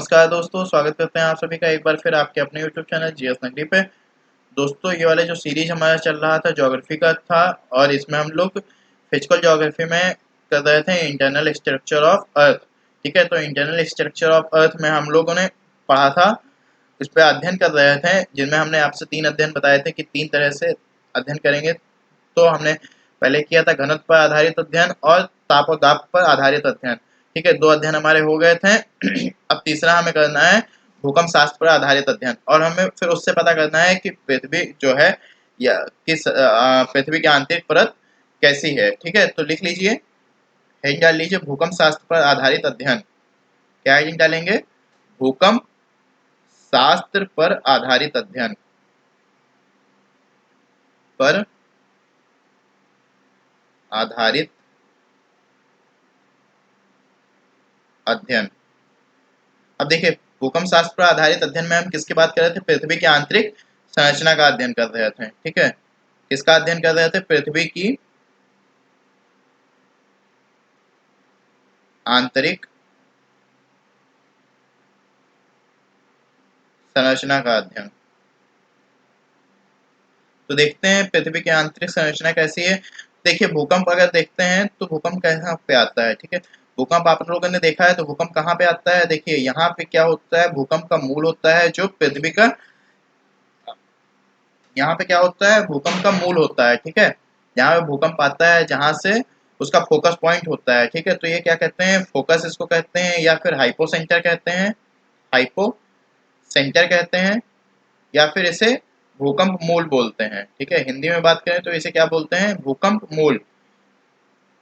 नमस्कार दोस्तों, स्वागत करते हैं आप सभी का एक बार फिर आपके अपने YouTube चैनल जीएस नगरी पे। दोस्तों, ये वाला जो सीरीज हमारा चल रहा था ज्योग्राफी का था, और इसमें हम लोग फिजिकल ज्योग्राफी में कर रहे थे इंटरनल स्ट्रक्चर ऑफ अर्थ। ठीक है, तो इंटरनल स्ट्रक्चर ऑफ अर्थ में हम लोगों ने पढ़ा था, इस पर अध्ययन कर रहे थे, जिनमें हमने आपसे 3 अध्ययन बताए थे कि 3 तरह से अध्ययन करेंगे। तो हमने पहले किया था घनत्व पर आधारित अध्ययन और ताप और दाब पर आधारित अध्ययन। ठीक है, 2 अध्ययन हमारे हो गए थे। अब तीसरा हमें करना है भूकंप शास्त्र पर आधारित अध्ययन, और हमें फिर उससे पता करना है कि पृथ्वी जो है या किस पृथ्वी की आंतरिक परत कैसी है। ठीक है, तो लिख लीजिए, हेडिंग डाल लीजिए भूकंप शास्त्र पर आधारित अध्ययन। क्या हेडिंग डालेंगे? भूकंप शास्त्र पर आधारित अध्ययन पर आधारित अध्ययन। अब देखिए, भूकंप शास्त्र पर आधारित अध्ययन में हम किसकी बात कर रहे थे? पृथ्वी की आंतरिक संरचना का अध्ययन कर रहे थे। ठीक है, किसका अध्ययन कर रहे थे? पृथ्वी की आंतरिक संरचना का अध्ययन। तो देखते हैं पृथ्वी की आंतरिक संरचना कैसी है। देखिए, भूकंप अगर देखते हैं तो भूकंप कहाँ पे आता है? ठीक है, भूकंप आप लोगों ने देखा है, तो भूकंप कहाँ पे आता है? देखिए, यहाँ पे क्या होता है, भूकंप का मूल होता है जो पृथ्वी का, यहाँ पे क्या होता है, भूकंप का मूल होता है। ठीक है, यहाँ पे भूकंप आता है जहां से उसका फोकस पॉइंट होता है। ठीक है, तो ये क्या कहते हैं? फोकस इसको कहते हैं, या फिर हाइपो सेंटर कहते हैं, हाइपो सेंटर कहते हैं, या फिर इसे भूकंप मूल बोलते हैं। ठीक है, हिंदी में बात करें तो इसे क्या बोलते हैं? भूकंप मूल।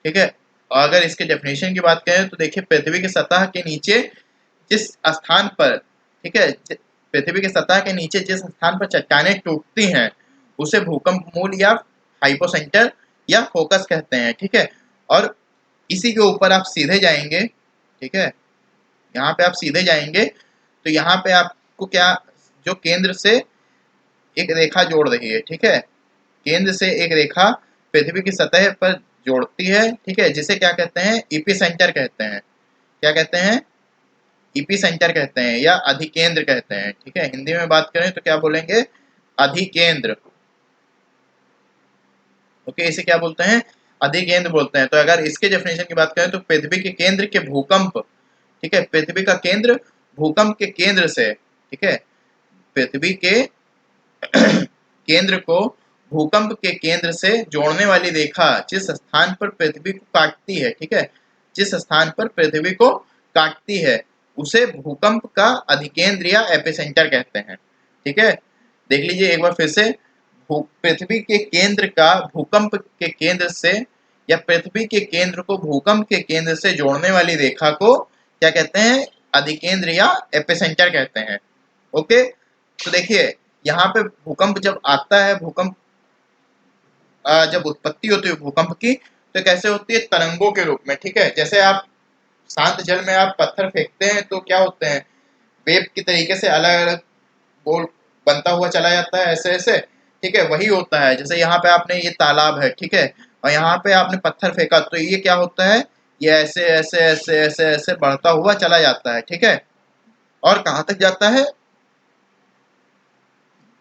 ठीक है, और अगर इसके डेफिनेशन की बात करें तो देखिए, पृथ्वी की सतह के नीचे जिस स्थान पर, ठीक है, पृथ्वी की सतह के नीचे जिस स्थान पर चट्टानें टूटती हैं उसे भूकंप मूल या हाइपोसेंटर या फोकस कहते हैं। ठीक है, और इसी के ऊपर आप सीधे जाएंगे, ठीक है, यहाँ पे आप सीधे जाएंगे तो यहाँ पे आपको क्या, जो केंद्र से एक रेखा जोड़ रही है, ठीक है, केंद्र से एक रेखा पृथ्वी की सतह पर जोड़ती है। ठीक है, जिसे क्या कहते हैं? ईपी सेंटर कहते हैं। क्या कहते हैं? ईपी सेंटर कहते हैं या अधिकेंद्र कहते हैं। ठीक है, हिंदी में बात करें तो क्या बोलेंगे? अधिकेंद्र। ओके, इसे क्या बोलते हैं? अधिकेंद्र बोलते हैं। तो अगर इसके डेफिनेशन की बात करें तो पृथ्वी के केंद्र के भूकंप, ठीक है, पृथ्वी का केंद्र भूकंप के केंद्र से, ठीक है, पृथ्वी के केंद्र को भूकंप के केंद्र से जोड़ने वाली रेखा जिस स्थान पर पृथ्वी को काटती है, ठीक है, जिस स्थान पर पृथ्वी को काटती है उसे भूकंप का अधिकेंद्र या एपिसेंटर कहते हैं। ठीक है, देख लीजिए एक बार फिर से, पृथ्वी के केंद्र का भूकंप के केंद्र से, या पृथ्वी के केंद्र को भूकंप के केंद्र से जोड़ने वाली रेखा को क्या कहते हैं? अधिकेंद्र या एपिसेंटर कहते हैं। ओके, तो देखिए, यहाँ पे भूकंप जब आता है, भूकंप जब उत्पत्ति होती है भूकंप की, तो कैसे होती है? तरंगों के रूप में। ठीक है, जैसे आप शांत जल में आप पत्थर फेंकते हैं तो क्या होते हैं? वेव की तरीके से अलग अलग गोल बनता हुआ चला जाता है, ऐसे ऐसे। ठीक है, वही होता है। जैसे यहाँ पे आपने, ये तालाब है, ठीक है, और यहाँ पे आपने पत्थर फेंका तो ये क्या होता है? ये ऐसे ऐसे ऐसे ऐसे ऐसे बढ़ता हुआ चला जाता है। ठीक है, और कहाँ तक जाता है?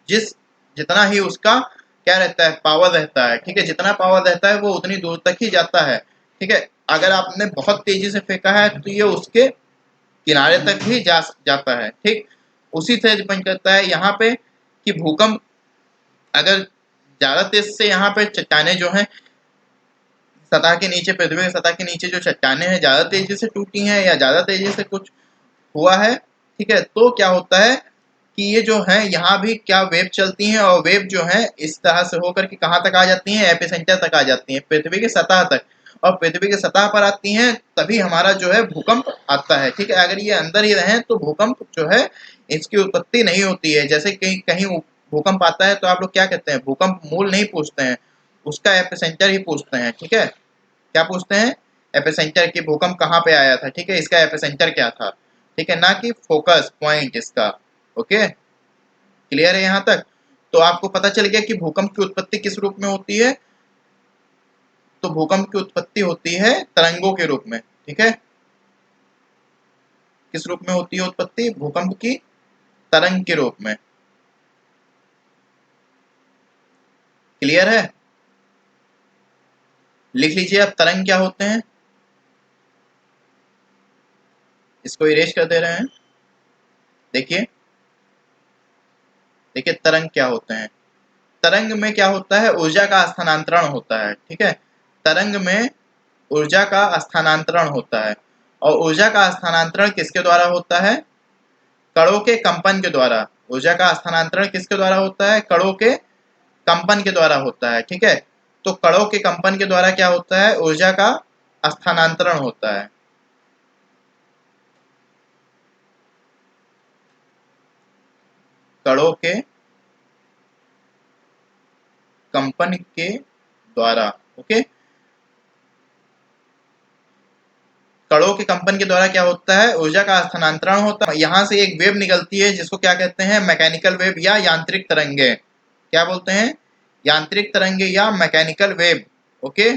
जिस जितना ही उसका क्या रहता है? पावर रहता है। ठीक है, जितना पावर रहता है वो उतनी दूर तक ही जाता है। ठीक है, अगर आपने बहुत तेजी से फेंका है तो ये उसके किनारे तक ही जाता है। ठीक, उसी तरह डिपेंड करता है यहाँ पे कि भूकंप अगर ज्यादा तेज से, यहाँ पे चट्टाने जो हैं सतह के नीचे, पृथ्वी की सतह के नीचे जो चट्टाने हैं ज्यादा तेजी से टूटी हैं या ज्यादा तेजी से कुछ हुआ है, ठीक है, तो क्या होता है कि ये जो है यहाँ भी क्या वेव चलती हैं, और वेव जो है इस तरह से होकर के कहाँ तक आ जाती हैं? एपिसेंटर तक आ जाती हैं, पृथ्वी की सतह तक। और पृथ्वी की सतह पर आती हैं तभी हमारा जो है भूकंप आता है। ठीक है, अगर ये अंदर ही रहें तो भूकंप जो है इसकी उत्पत्ति नहीं होती है। जैसे कहीं कहीं भूकंप आता है तो आप लोग क्या कहते हैं? भूकंप मूल नहीं पूछते हैं, उसका एपिसेंटर ही पूछते हैं। ठीक है, क्या पूछते हैं? एपिसेंटर की, भूकंप कहाँ पे आया था, ठीक है, इसका एपिसेंटर क्या था। ठीक है, ना कि फोकस पॉइंट इसका। ओके, क्लियर है यहाँ तक? तो आपको पता चल गया कि भूकंप की उत्पत्ति किस रूप में होती है। तो भूकंप की उत्पत्ति होती है तरंगों के रूप में। ठीक है, किस रूप में होती है उत्पत्ति? भूकंप की तरंग के रूप में। क्लियर है? लिख लीजिए अब तरंग क्या होते हैं। इसको इरेज कर दे रहे हैं। देखिए देखिए तरंग क्या होते हैं। तरंग में क्या होता है? ऊर्जा का स्थानांतरण होता है। ठीक है, तरंग में ऊर्जा का स्थानांतरण होता है। और ऊर्जा का स्थानांतरण किसके द्वारा होता है? कणों के कंपन के द्वारा। ऊर्जा का स्थानांतरण किसके द्वारा होता है? कणों के कंपन के द्वारा होता है। ठीक है, तो कणों के कंपन के द्वारा क्या होता है? ऊर्जा का स्थानांतरण होता है। कणों के कंपन के द्वारा। ओके, कणों के कंपन के द्वारा क्या होता है? ऊर्जा का स्थानांतरण होता है। यहां से एक वेव निकलती है जिसको क्या कहते हैं? मैकेनिकल वेव या यांत्रिक तरंगे। क्या बोलते हैं? यांत्रिक तरंगे या मैकेनिकल वेव। ओके,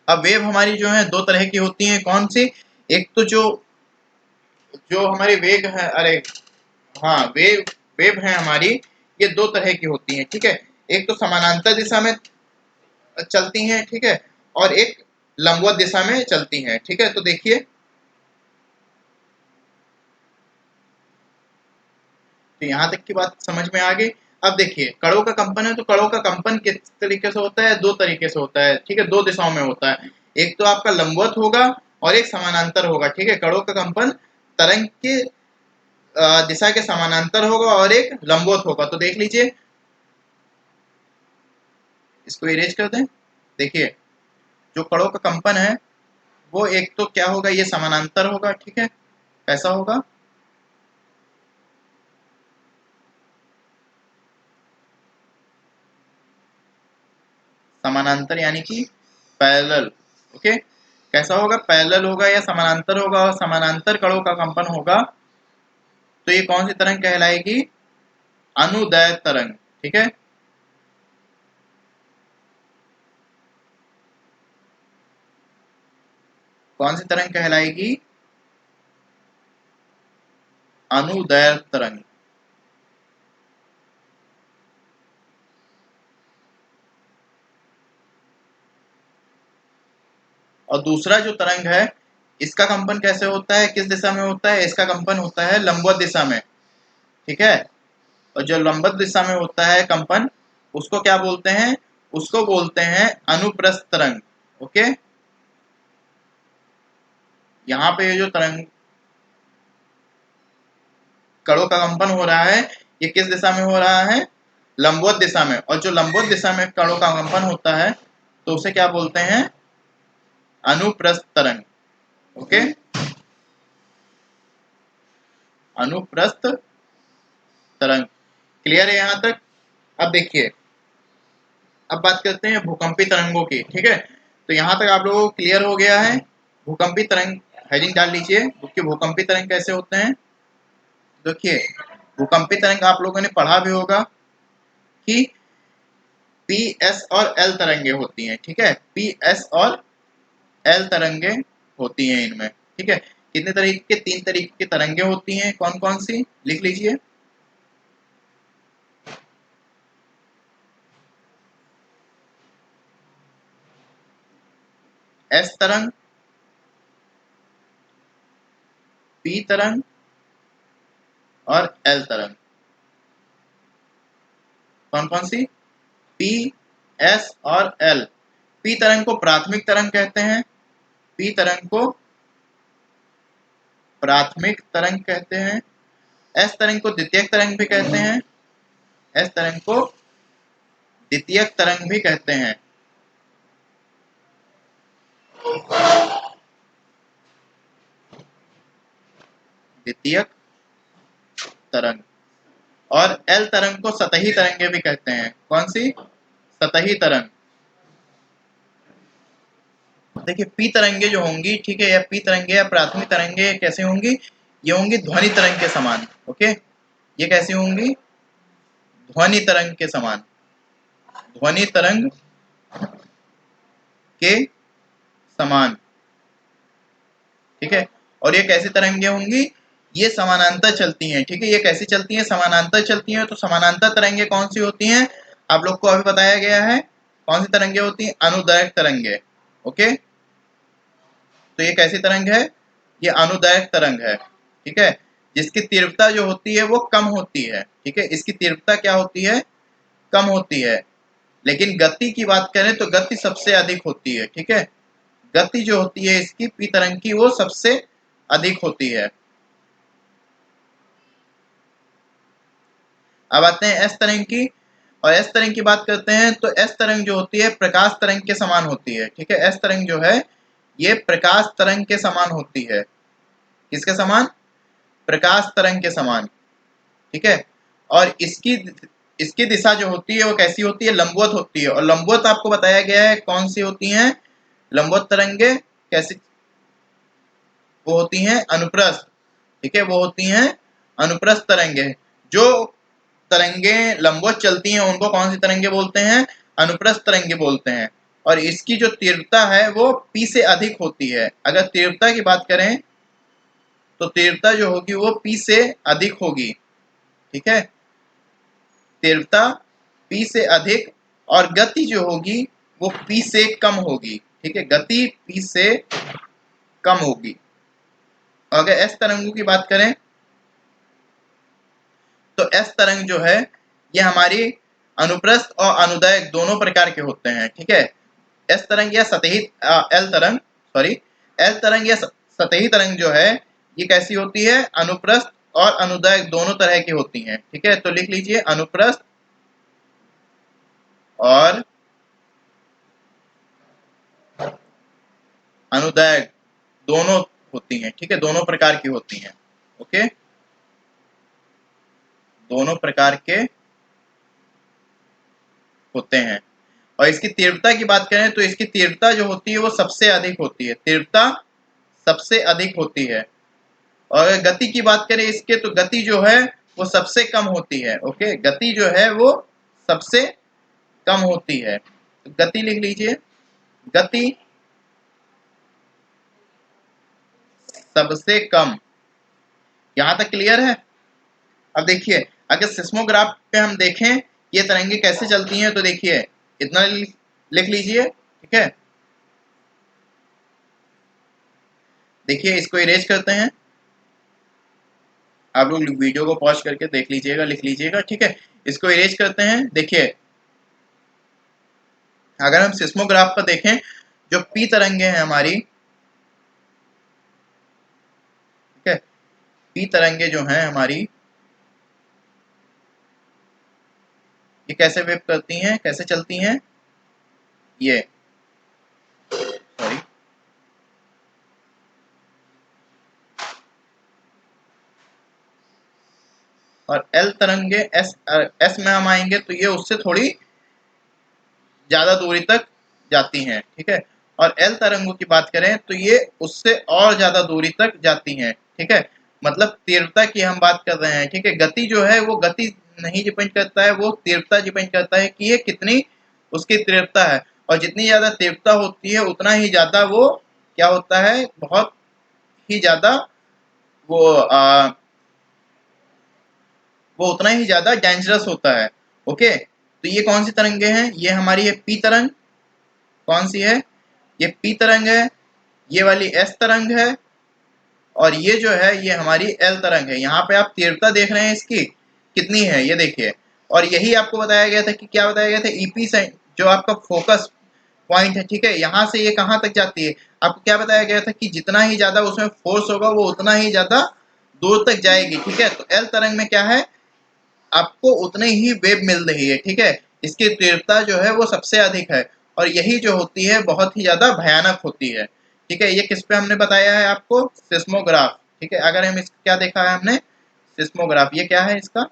अब वेव हमारी जो है दो तरह की होती हैं। कौन सी? एक तो जो जो हमारी वेग है, अरे हाँ, वेव वेव है हमारी, ये दो तरह की होती हैं। ठीक है, एक तो समानांतर दिशा में चलती हैं। ठीक है, और एक लंबवत दिशा में चलती हैं। ठीक है, तो देखिए, तो यहाँ तक की बात समझ में आ गई। अब देखिए, कणों का कंपन है, तो कणों का कंपन किस तरीके से होता है? दो तरीके से होता है। ठीक है, दो दिशाओं में होता है। एक तो आपका लंबवत होगा और एक समानांतर होगा। ठीक है, कणों का कंपन तरंग के दिशा के समानांतर होगा और एक लंबवत होगा। तो देख लीजिए, इसको इरेज कर दें। देखिए, जो कणों का कंपन है वो एक तो क्या होगा? ये समानांतर होगा। ठीक है, कैसा होगा? समानांतर यानी कि पैरेलल। ओके, कैसा होगा? पैरेलल होगा या समानांतर होगा। और समानांतर कणों का कंपन होगा तो ये कौन सी तरंग कहलाएगी? अनुदैर्ध्य तरंग। ठीक है, कौन सी तरंग कहलाएगी? अनुदैर्ध्य तरंग। और दूसरा जो तरंग है, इसका कंपन कैसे होता है? किस दिशा में होता है? इसका कंपन होता है लंबवत दिशा में। ठीक है, और जो लंबवत दिशा में होता है कंपन, उसको क्या बोलते हैं? उसको बोलते हैं अनुप्रस्थ तरंग। ओके, यहाँ पे जो तरंग कणों का कंपन हो रहा है, ये किस दिशा में हो रहा है? लंबवत दिशा में। और जो लंबवत दिशा में कणों का कंपन होता है तो उसे क्या बोलते हैं? अनुप्रस्थ तरंग। ओके, अनुप्रस्थ तरंग। क्लियर है यहाँ तक? अब देखिए, अब बात करते हैं भूकंपी तरंगों की। ठीक है, तो यहाँ तक आप लोगों को क्लियर हो गया है। भूकंपी तरंग हेडिंग डाल लीजिए कि भूकंपी तरंग कैसे होते हैं। देखिए, भूकंपी तरंग आप लोगों ने पढ़ा भी होगा कि पी, एस और एल तरंगे होती हैं। ठीक है, पी, एस और एल तरंगे होती हैं इनमें। ठीक है, कितने तरीके के? तीन तरीके की तरंगे होती हैं। कौन कौन सी? लिख लीजिए। एस तरंग, पी तरंग और एल तरंग। कौन कौन सी? पी, एस और एल। पी तरंग को प्राथमिक तरंग कहते हैं। पी तरंग को प्राथमिक तरंग कहते हैं। एस तरंग को द्वितीयक तरंग भी कहते हैं। एस तरंग को द्वितीयक तरंग भी कहते हैं। द्वितीयक तरंग। और एल तरंग को सतही तरंगे भी कहते हैं। कौन सी? सतही तरंग। देखिए, पी तरंगे जो होंगी, ठीक है, या पी तरंगे या प्राथमिक तरंगे कैसे होंगी? ये होंगी ध्वनि तरंग के समान। ओके, ये कैसी होंगी? ध्वनि तरंग के समान। ध्वनि तरंग के समान। ठीक है। और ये कैसी तरंगे होंगी, ये समानांतर चलती हैं, ठीक है। ये कैसी चलती हैं, समानांतर चलती हैं। तो समानांतर तरंगे कौन सी होती हैं, आप लोग को अभी बताया गया है। कौन सी तरंगे होती हैं, अनुदैर्घ्य तरंगे। ओके, तो ये कैसी तरंग है, ये अनुदैर्घ्य तरंग है, ठीक है। जिसकी तीव्रता जो होती है वो कम होती है, ठीक है। इसकी तीव्रता क्या होती है, कम होती है। लेकिन गति की बात करें तो गति सबसे अधिक होती है, ठीक है। गति जो होती है इसकी पी तरंग की वो सबसे अधिक होती है। अब आते हैं एस तरंग की, और एस तरंग की बात करते हैं तो एस तरंग जो होती है प्रकाश तरंग के समान होती है, ठीक है। एस तरंग जो है ये प्रकाश तरंग के समान होती है। किसके समान, प्रकाश तरंग के समान, ठीक है। और इसकी इसकी दिशा जो होती है वो कैसी होती है, लंबवत होती है। और लंबवत आपको बताया गया है कौन सी होती हैं, लंबवत तरंगे कैसी, वो होती हैं अनुप्रस्थ, ठीक है। वो होती हैं अनुप्रस्थ तरंगे। जो तरंगे लंबवत चलती हैं उनको कौन सी तरंगे बोलते हैं, अनुप्रस्थ तरंगे बोलते हैं। और इसकी जो तीव्रता है वो पी से अधिक होती है। अगर तीव्रता की बात करें तो तीव्रता जो होगी वो पी से अधिक होगी, ठीक है। तीव्रता पी से अधिक, और गति जो होगी वो पी से कम होगी, ठीक है। गति पी से कम होगी। अगर एस तरंगों की बात करें तो एस तरंग जो है ये हमारी अनुप्रस्थ और अनुदैर्घ्य दोनों प्रकार के होते हैं, ठीक है। एस तरंग या सतही एल तरंग, सॉरी, एल तरंग या सतही तरंग जो है ये कैसी होती है, अनुप्रस्थ और अनुदैर्घ्य दोनों तरह की होती हैं, ठीक है। तो लिख लीजिए अनुप्रस्थ और अनुदैर्घ्य दोनों होती हैं, ठीक है। दोनों प्रकार की होती हैं, ओके। दोनों प्रकार के होते हैं। और इसकी तीव्रता की बात करें तो इसकी तीव्रता जो होती है वो सबसे अधिक होती है, तीव्रता सबसे अधिक होती है। और अगर गति की बात करें इसके तो गति जो है वो सबसे कम होती है, ओके। गति जो है वो सबसे कम होती है। तो गति लिख लीजिए, गति सबसे कम। यहां तक क्लियर है। अब देखिए अगर सिस्मोग्राफ पे हम देखें ये तरंगे कैसे चलती हैं तो देखिए इतना लिख लीजिए, ठीक है। देखिए इसको इरेज करते हैं, आप लोग वीडियो को पॉज करके देख लीजिएगा, लिख लीजिएगा, ठीक है। इसको इरेज करते हैं। देखिए अगर हम सिस्मोग्राफ पर देखें जो पी तरंगे हैं हमारी, ठीक है, पी तरंगे जो हैं हमारी ये कैसे वेव करती हैं, कैसे चलती हैं, ये सॉरी, और एल तरंगे एस एस में हम आएंगे तो ये उससे थोड़ी ज्यादा दूरी तक जाती हैं, ठीक है। और एल तरंगों की बात करें तो ये उससे और ज्यादा दूरी तक जाती हैं, ठीक है। मतलब तीव्रता की हम बात कर रहे हैं, ठीक है। गति जो है वो गति नहीं डिपेंड करता है, वो तीव्रता डिपेंड करता है कि ये कितनी उसकी तीव्रता है। और जितनी ज्यादा तीव्रता होती है उतना ही ज्यादा वो क्या होता है, बहुत ही ज्यादा वो वो उतना ही ज्यादा डेंजरस होता है, ओके। तो ये कौन सी तरंगे हैं, ये हमारी है पी तरंग। कौन सी है, ये पी तरंग है। ये वाली एस तरंग है। और ये जो है ये हमारी एल तरंग है। यहाँ पे आप तीव्रता देख रहे हैं इसकी कितनी है, ये देखिए। और यही आपको बताया गया था कि क्या बताया गया था, ईपी से जो आपका फोकस पॉइंट है, ठीक है, यहाँ से ये कहाँ तक जाती है, आपको क्या बताया गया था कि जितना ही ज्यादा उसमें फोर्स होगा वो उतना ही ज्यादा दूर तक जाएगी, ठीक है। तो एल तरंग में क्या है, आपको उतनी ही वेव मिल रही है, ठीक है। इसकी तीव्रता जो है वो सबसे अधिक है। और यही जो होती है बहुत ही ज्यादा भयानक होती है, ठीक है। ये किस पे हमने बताया है आपको, सिस्मोग्राफ, ठीक है। अगर हम इसका क्या देखा है हमने, सिस्मोग्राफ, ये क्या है इसका,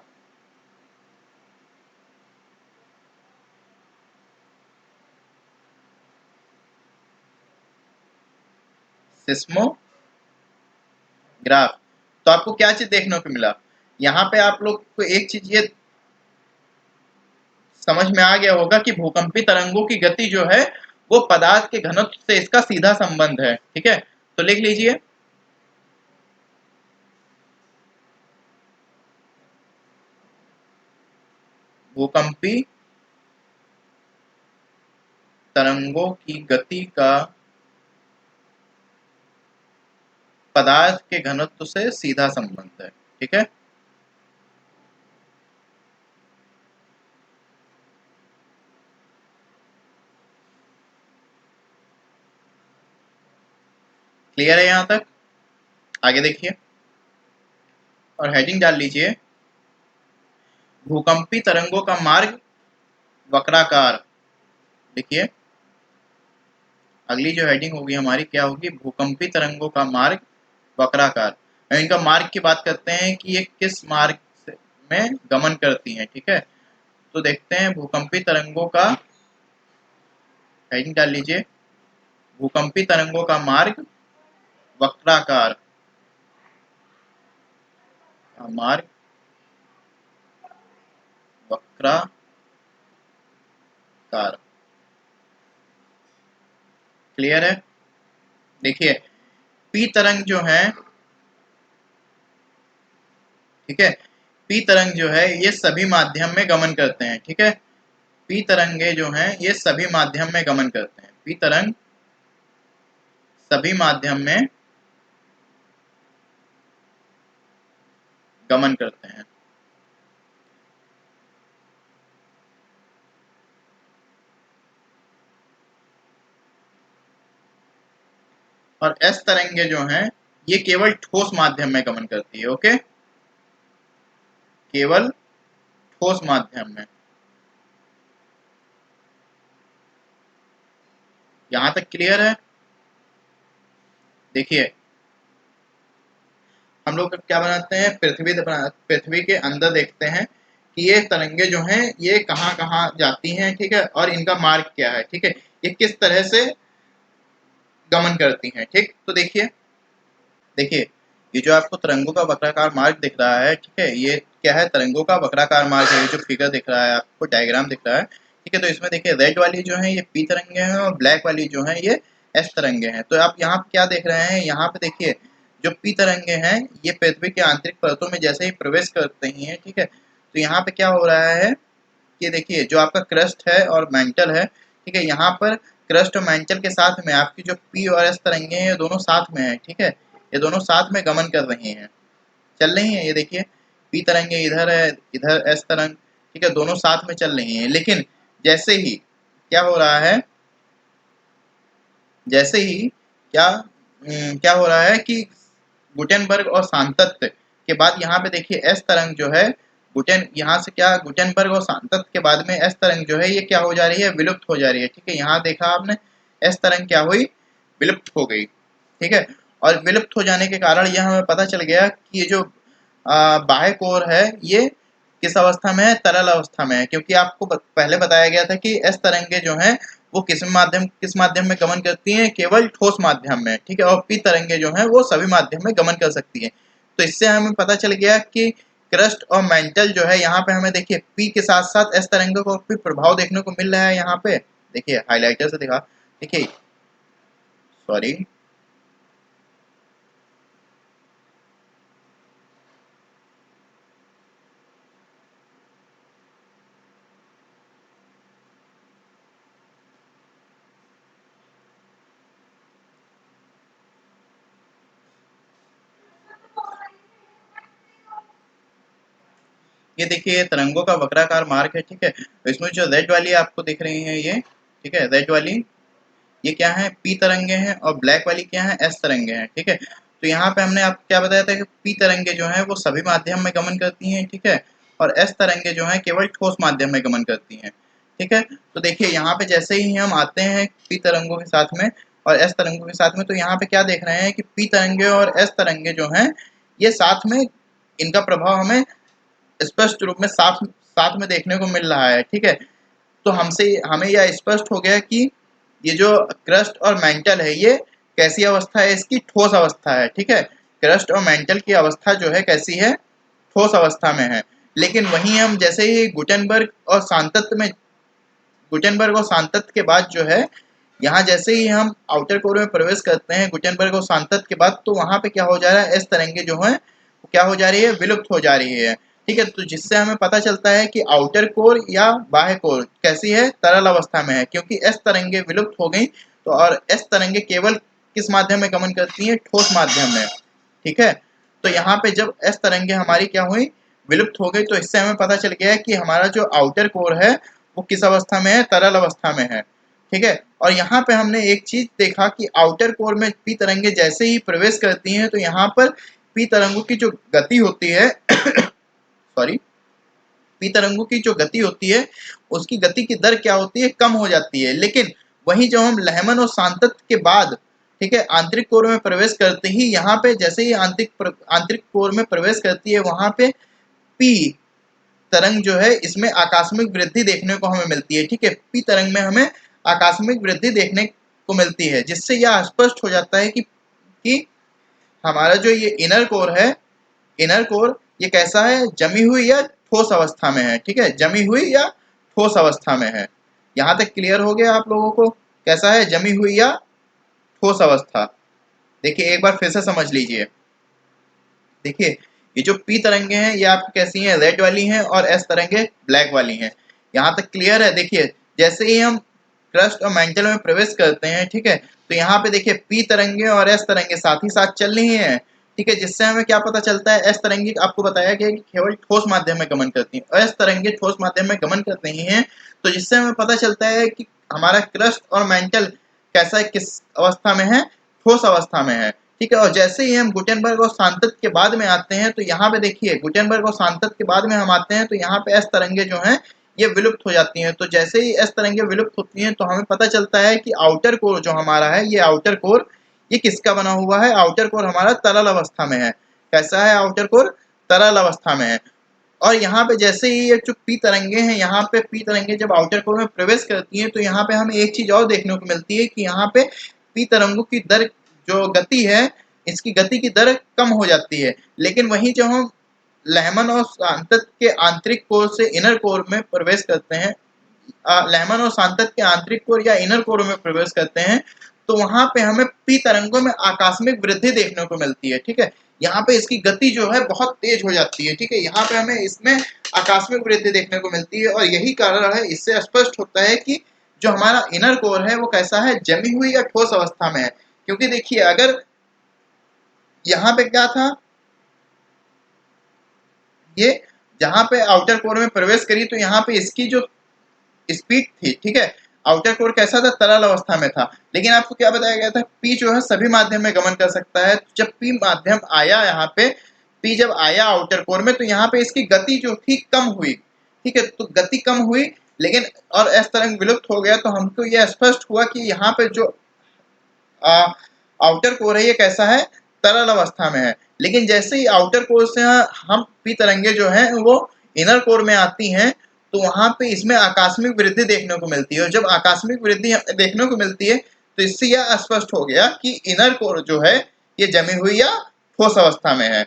सिस्मोग्राफ। तो आपको क्या चीज देखने को मिला, यहाँ पे आप लोग को एक चीज ये समझ में आ गया होगा कि भूकंपी तरंगों की गति जो है वो पदार्थ के घनत्व से इसका सीधा संबंध है, ठीक है। तो लिख लीजिए भूकंपी तरंगों की गति का पदार्थ के घनत्व से सीधा संबंध है। ठीक है, क्लियर है यहां तक? आगे देखिए और हेडिंग डाल लीजिए, भूकंपी तरंगों का मार्ग वक्राकार। देखिए अगली जो हेडिंग होगी हमारी क्या होगी, भूकंपी तरंगों का मार्ग वक्राकार। इनका मार्ग की बात करते हैं कि ये किस मार्ग में गमन करती हैं। ठीक है, तो देखते हैं भूकंपी तरंगों का, हेडिंग डाल लीजिए, भूकंपी तरंगों का मार्ग वक्राकार। मार्ग वक्राकार, क्लियर है? देखिए पी तरंग जो है, ठीक है, पी तरंग जो है ये सभी माध्यम में गमन करते हैं। ठीक है, पी तरंगे जो हैं ये सभी माध्यम में गमन करते हैं। पी तरंग सभी माध्यम में गमन करते हैं। और एस तरंगे जो हैं ये केवल ठोस माध्यम में गमन करती है। ओके, केवल ठोस माध्यम में। यहां तक क्लियर है? देखिए हम लोग क्या बनाते हैं, पृथ्वी के अंदर देखते हैं कि ये तरंगे जो हैं ये कहाँ कहाँ जाती हैं। ठीक है, और इनका मार्ग क्या है। ठीक है, ये किस तरह से गमन करती हैं। ठीक, तो देखिए देखिए ये जो आपको तरंगों का वक्राकार मार्ग दिख रहा है, ठीक है, ये क्या है, तरंगों का वक्राकार मार्ग है। ये जो फिगर दिख रहा है आपको, डायग्राम दिख रहा है, ठीक है, तो इसमें देखिए रेड वाली जो है ये पी तरंगे हैं और ब्लैक वाली जो है ये एस तरंगे हैं। तो आप यहाँ पे क्या देख रहे हैं, यहाँ पे देखिए जो पी तरंगे हैं ये पृथ्वी के आंतरिक परतों में जैसे ही प्रवेश करते हैं, ठीक है, तो यहाँ पे क्या हो रहा है कि देखिए जो आपका क्रस्ट है और मेंटल है, ठीक है, यहाँ पर क्रस्ट और मेंटल के साथ में आपकी जो पी और एस तरंगे हैं ये दोनों साथ में है। ठीक है, ये दोनों साथ में गमन कर रही हैं, चल रही हैं। ये देखिए पी तरंगे इधर है, इधर एस तरंग, ठीक है, दोनों साथ में चल रही हैं। लेकिन जैसे ही क्या हो रहा है, जैसे ही क्या हो रहा है कि गुटेनबर्ग और सांतत्य के बाद यहाँ पे देखिए एस तरंग जो है, यहाँ से क्या गुटेनबर्ग और सांतत्य के बाद में एस तरंग जो है ये क्या हो जा रही है, विलुप्त हो जा रही है। ठीक है, यहाँ देखा आपने एस तरंग क्या हुई, विलुप्त हो गई। ठीक है, और विलुप्त हो जाने के कारण यह हमें पता चल गया कि ये जो बाह्य कोर है ये किस अवस्था में है, तरल अवस्था में है, क्योंकि आपको पहले बताया गया था कि एस तरंगे जो हैं वो किस माध्यम में गमन करती हैं, केवल ठोस माध्यम में। ठीक है, और पी तरंगे जो हैं वो सभी माध्यम में गमन कर सकती हैं। तो इससे हमें पता चल गया कि क्रस्ट और मेंटल जो है, यहाँ पे हमें देखिए पी के साथ साथ एस तरंगों का भी प्रभाव देखने को मिल रहा है। यहाँ पे देखिए हाइलाइटर से दिखा, देखिए सॉरी, ये देखिए तरंगों का वक्राकार मार्ग है। ठीक है, तो इसमें जो रेड वाली आपको दिख रही है ये, ठीक है, रेड वाली ये क्या है, पी तरंगे हैं, और ब्लैक वाली क्या है, एस तरंगे हैं। ठीक है, तो यहाँ पे हमने आपको क्या बताया था कि पी तरंगे जो हैं वो सभी माध्यम में गमन करती हैं। ठीक है, और एस तरंगे जो हैं केवल ठोस माध्यम में गमन करती हैं। ठीक है, तो देखिए यहाँ पे जैसे ही हम आते हैं पी तरंगों के साथ में और एस तरंगों के साथ में, तो यहाँ पे क्या देख रहे हैं कि पी तरंगे और एस तरंगे जो हैं ये साथ में, इनका प्रभाव हमें स्पष्ट रूप में साफ साथ में देखने को मिल रहा है। ठीक है, तो हमसे हमें यह स्पष्ट हो गया कि ये जो क्रस्ट और मेंटल है ये कैसी अवस्था है, इसकी ठोस अवस्था है। ठीक है, क्रस्ट और मेंटल की अवस्था जो है कैसी है, ठोस अवस्था में है। लेकिन वहीं हम जैसे ही गुटेनबर्ग और सांतत्य के बाद जो है, यहाँ जैसे ही हम आउटर कोर में प्रवेश करते हैं गुटेनबर्ग और सांतत्य के बाद, तो वहां पे क्या हो जा रहा है, इस तरंगे जो है क्या हो जा रही है, विलुप्त हो जा रही है। ठीक है, तो जिससे हमें पता चलता है कि आउटर कोर या बाह्य कोर कैसी है, तरल अवस्था में है, क्योंकि एस तरंगे विलुप्त हो गई। तो और एस तरंगे केवल किस माध्यम में गमन करती हैं, ठोस माध्यम में, ठीक है। तो यहाँ पे जब एस तरंगे हमारी क्या हुई, विलुप्त हो गई, तो इससे हमें पता चल गया है कि हमारा जो आउटर कोर है वो किस अवस्था में है, तरल अवस्था में है, ठीक है। और यहाँ पे हमने एक चीज देखा कि आउटर कोर में पी तरंगे जैसे ही प्रवेश करती हैं तो यहाँ पर पी तरंगों की जो गति होती है सॉरी, पी तरंगों की जो गति होती है उसकी गति की दर क्या होती है, कम हो जाती है। लेकिन वही जब हम लहमन और सांतत के बाद, ठीक है, आंतरिक कोर में प्रवेश करते ही यहाँ पे जैसे ही आंतरिक कोर में प्रवेश करती है वहां पे पी तरंग जो है इसमें आकस्मिक वृद्धि देखने को हमें मिलती है, ठीक है। पी तरंग में हमें आकस्मिक वृद्धि देखने को मिलती है, जिससे यह स्पष्ट हो जाता है कि हमारा जो ये इनर कोर है, इनर कोर ये कैसा है, जमी हुई या ठोस अवस्था में है, ठीक है, जमी हुई या ठोस अवस्था में है। यहां तक क्लियर हो गया आप लोगों को, कैसा है, जमी हुई या ठोस अवस्था। देखिए एक बार फिर से समझ लीजिए, देखिए ये जो पी तरंगे हैं ये आपकी कैसी हैं, रेड वाली हैं, और एस तरंगे ब्लैक वाली हैं। यहाँ तक क्लियर है। देखिए जैसे ही हम क्रस्ट और मेंटल में प्रवेश करते हैं, ठीक है, तो यहाँ पे देखिए पी तरंगे और एस तरंगे साथ ही साथ चल रही हैं, ठीक है, जिससे हमें क्या पता चलता है, एस तरंगे आपको बताया गया कि केवल ठोस माध्यम में गमन करती हैं और एस तरंगे ठोस माध्यम में गमन कर रही हैं। तो जिससे हमें पता चलता है कि हमारा क्रस्ट और मेंटल कैसा है, किस अवस्था में है, ठोस अवस्था में है, ठीक है। और जैसे ही हम गुटेनबर्ग और सांतत के बाद में आते हैं तो यहाँ पे देखिए गुटेनबर्ग और सांतत के बाद में हम आते हैं तो यहाँ पे एस तरंगे जो हैं ये विलुप्त हो जाती हैं। तो जैसे ही एस तरंगे विलुप्त होती हैं तो हमें पता चलता है कि आउटर कोर जो हमारा है, ये आउटर कोर ये किसका बना हुआ है, आउटर कोर हमारा तरल अवस्था में है। कैसा है, आउटर कोर तरल अवस्था में है। और यहाँ पे जैसे ही ये जो पी तरंगे हैं, यहाँ पे पी तरंगे जब आउटर कोर में प्रवेश करती हैं तो यहाँ पे हमें एक चीज और देखने को मिलती है कि यहाँ पे पी तरंगों की दर जो गति है, इसकी गति की दर कम हो जाती है। लेकिन वहीं जब हम लहमन और सांतत के आंतरिक कोर से इनर कोर में प्रवेश करते हैं, लहमन और सांतत के आंतरिक कोर या इनर कोर में प्रवेश करते हैं, तो वहां पे हमें पी तरंगों में आकस्मिक वृद्धि देखने को मिलती है, ठीक है। यहाँ पे इसकी गति जो है बहुत तेज हो जाती है, ठीक है, यहाँ पे हमें इसमें आकस्मिक वृद्धि देखने को मिलती है। और यही कारण है, इससे स्पष्ट होता है कि जो हमारा इनर कोर है वो कैसा है, जमी हुई या ठोस अवस्था में है। क्योंकि देखिए अगर यहाँ पे क्या था, ये जहां पे आउटर कोर में प्रवेश करी तो यहाँ पे इसकी जो स्पीड थी, ठीक है, आउटर कोर कैसा था, तरल अवस्था में था। लेकिन आपको क्या बताया गया था, पी जो है सभी माध्यम में गमन कर सकता है। जब पी माध्यम आया, यहाँ पे पी जब आया आउटर कोर में तो यहाँ पे इसकी गति जो थी कम हुई, ठीक है, तो गति कम हुई। लेकिन और एस तरंग विलुप्त हो गया तो हमको यह स्पष्ट हुआ कि यहाँ पे जो आउटर कोर है ये कैसा है, तरल अवस्था में है। लेकिन जैसे ही आउटर कोर से हम पी तरंगे जो हैं वो इनर कोर में आती हैं तो वहां पे इसमें आकस्मिक वृद्धि देखने को मिलती है। और जब आकस्मिक वृद्धि देखने को मिलती है तो इससे यह स्पष्ट हो गया कि इनर कोर जो है ये जमी हुई या ठोस अवस्था में है।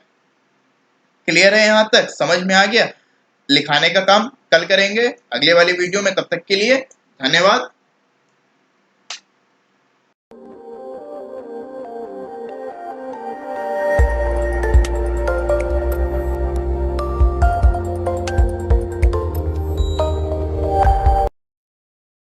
क्लियर है, यहाँ तक समझ में आ गया। लिखाने का काम कल करेंगे अगले वाली वीडियो में, तब तक के लिए धन्यवाद।